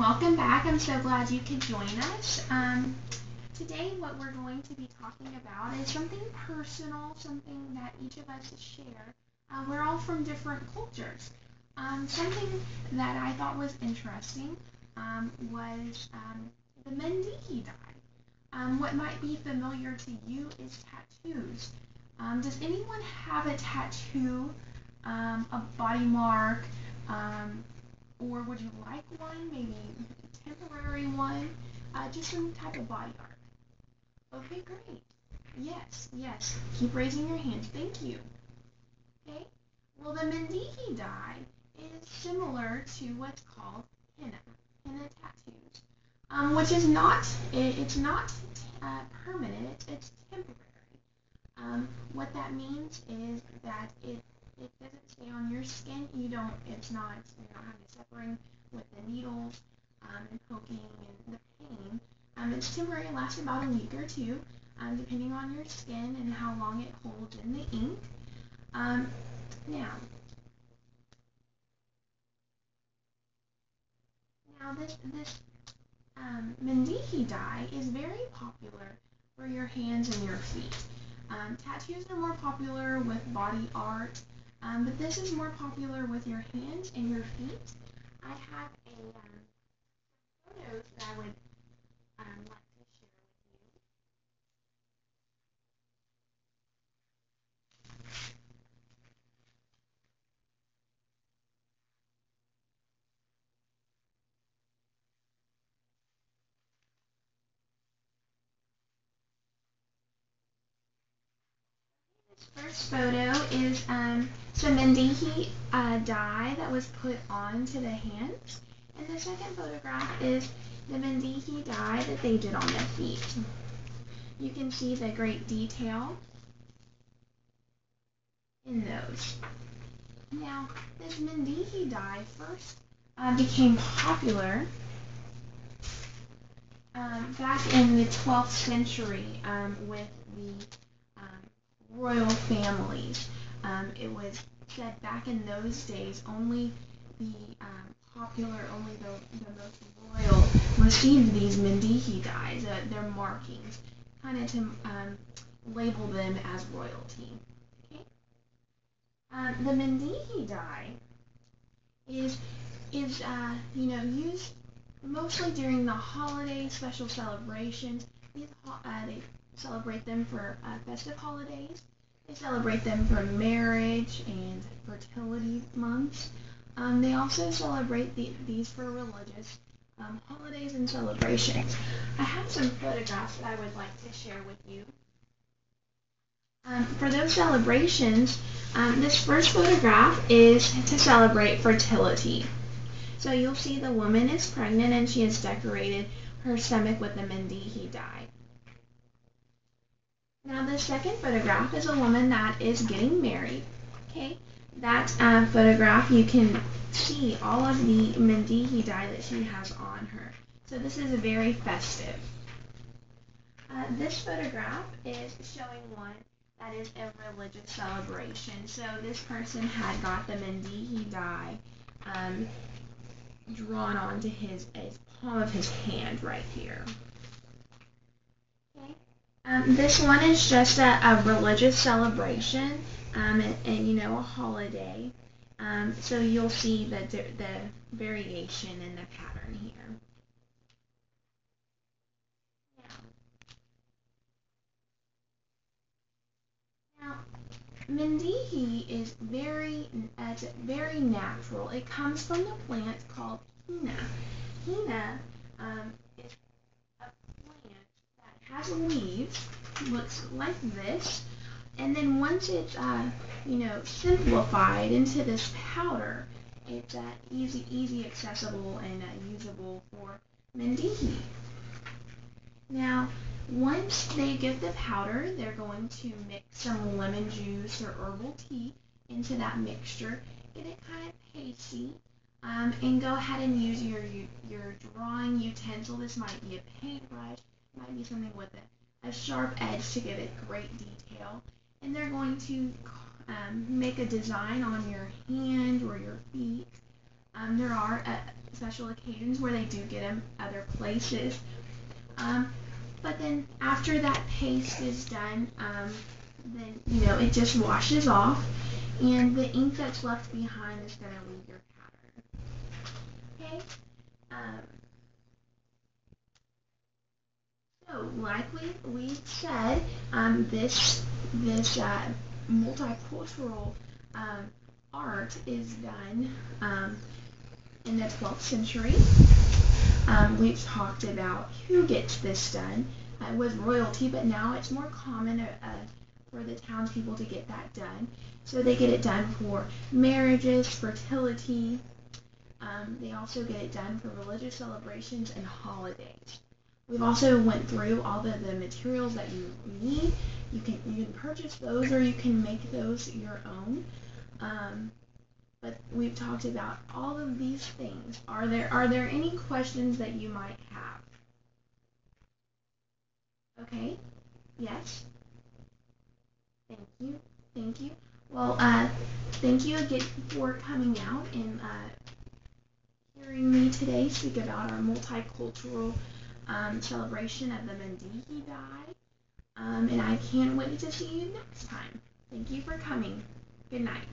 welcome back. I'm so glad you could join us. Today what we're going to be talking about is something personal, something that each of us share. We're all from different cultures. Something that I thought was interesting was the Mendihi dye. What might be familiar to you is tattoos. Does anyone have a tattoo, a body mark, or would you like one, maybe a temporary one, just some type of body art? Okay, great. Yes. Keep raising your hands. Thank you. Okay. Well, the Mendihi dye is similar to what's called henna tattoos, which is not, it's not permanent, it's temporary. What that means is that it doesn't stay on your skin. You don't have to suffering with the needles and poking and the pain. It's temporary. It lasts about a week or two, depending on your skin and how long it holds in the ink. Now this Mendihi dye is very popular for your hands and your feet. Tattoos are more popular with body art, but this is more popular with your hands and your feet. I have photos that I would like to share with you. This first photo is some Mendihi dye that was put onto the hands, and the second photograph is the Mendihi dye that they did on the feet. You can see the great detail in those. Now, this Mendihi dye first became popular back in the 12th century with the royal families. It was said back in those days only the only the most royal received these Mendihi dyes, their markings, kind of to label them as royalty. Okay? The Mendihi dye is used mostly during the holidays, special celebrations. They celebrate them for festive holidays. They celebrate them for marriage and fertility months. They also celebrate these for religious holidays and celebrations. I have some photographs that I would like to share with you. For those celebrations, this first photograph is to celebrate fertility. So you'll see the woman is pregnant and she has decorated her stomach with the Mendihi dye. Now the second photograph is a woman that is getting married. Okay, that photograph you can see all of the Mendihi dye that she has on her. So this is very festive. This photograph is showing one that is a religious celebration. So this person had got the Mendihi dye drawn onto his palm of his hand right here. Okay. This one is just a religious celebration and a holiday. So you'll see the variation in the pattern here. Now, Mendihi is very natural. It comes from the plant called henna. Henna is a plant that has leaves, looks like this, and then once it's simplified into this powder, it's easy accessible and usable for Mendihi. Now, once they get the powder, they're going to mix some lemon juice or herbal tea into that mixture, get it kind of pasty, and go ahead and use your drawing utensil. This might be a paintbrush, might be something with a sharp edge to give it great detail. And they're going to make a design on your hand or your feet. There are special occasions where they do get them other places. But then after that paste is done, then it just washes off, and the ink that's left behind is going to leave your pattern. Okay. So like we said, this multicultural art is done in the 12th century. We've talked about who gets this done. It was royalty, but now it's more common for the townspeople to get that done. So they get it done for marriages, fertility. They also get it done for religious celebrations and holidays. We've also went through all the materials that you need. You can purchase those, or you can make those your own. But we've talked about all of these things. Are there any questions that you might have? Okay. Yes. Thank you. Well, thank you again for coming out and hearing me today speak about our multicultural celebration of the Mandingo Day. And I can't wait to see you next time. Thank you for coming. Good night.